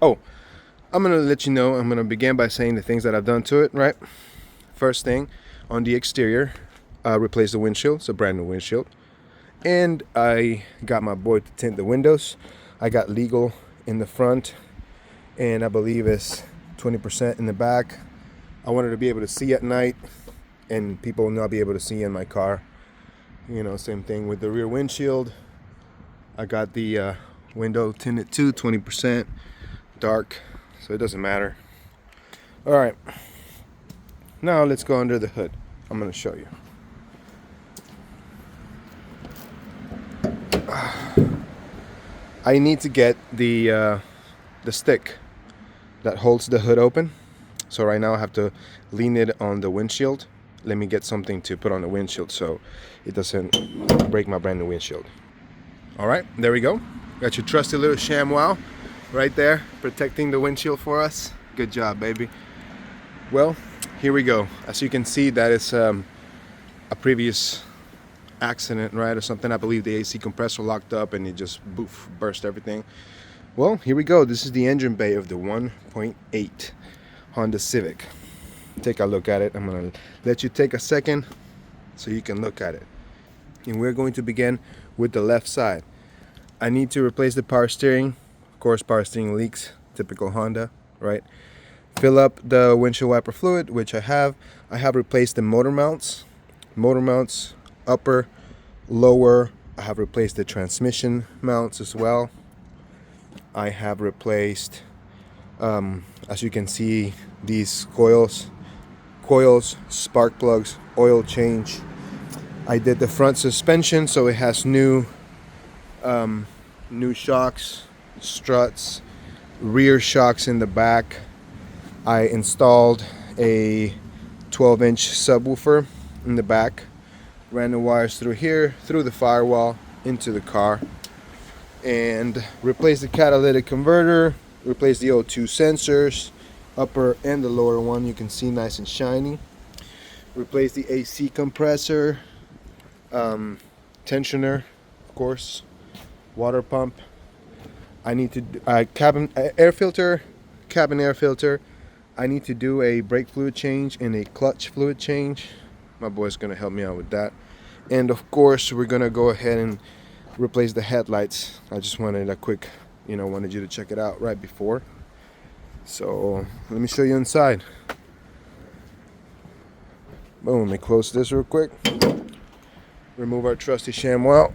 Oh, I'm gonna let you know, I'm gonna begin by saying the things that I've done to it, right? First thing, on the exterior, I replaced the windshield. It's a brand new windshield. And I got my boy to tint the windows. I got legal in the front, and I believe it's 20% in the back. I wanted to be able to see at night, and people will not be able to see in my car. You know, same thing with the rear windshield. I got the window tinted too, 20% dark, so it doesn't matter. All right, now let's go under the hood. I'm gonna show you. I need to get the stick that holds the hood open. So right now I have to lean it on the windshield. Let me get something to put on the windshield so it doesn't break my brand new windshield. All right, there we go. Got your trusty little ShamWow right there protecting the windshield for us. Good job, baby. Well, here we go. As you can see, that is a previous accident, right, or something. I believe the AC compressor locked up and it just burst everything. Well, here we go. This is the engine bay of the 1.8 Honda Civic. Take a look at it. I'm gonna let you take a second so you can look at it. And we're going to begin with the left side. I need to replace the power steering. Of course, power steering leaks, typical Honda, right? Fill up the windshield wiper fluid, which I have. I have replaced the motor mounts. Upper, lower. I have replaced the transmission mounts as well. I have replaced, as you can see, these coils, spark plugs, oil change. I did the front suspension, so it has new shocks, struts, rear shocks in the back. I installed a 12-inch subwoofer in the back. Ran the wires through here, through the firewall, into the car, and replaced the catalytic converter, replaced the O2 sensors, upper and the lower one, you can see nice and shiny. Replaced the AC compressor, tensioner, of course, water pump. I need to cabin air filter. I need to do a brake fluid change and a clutch fluid change. My boy's gonna help me out with that. And of course, we're gonna go ahead and replace the headlights. I just wanted a quick, wanted you to check it out right before. So let me show you inside. Boom, let me close this real quick. Remove our trusty ShamWow.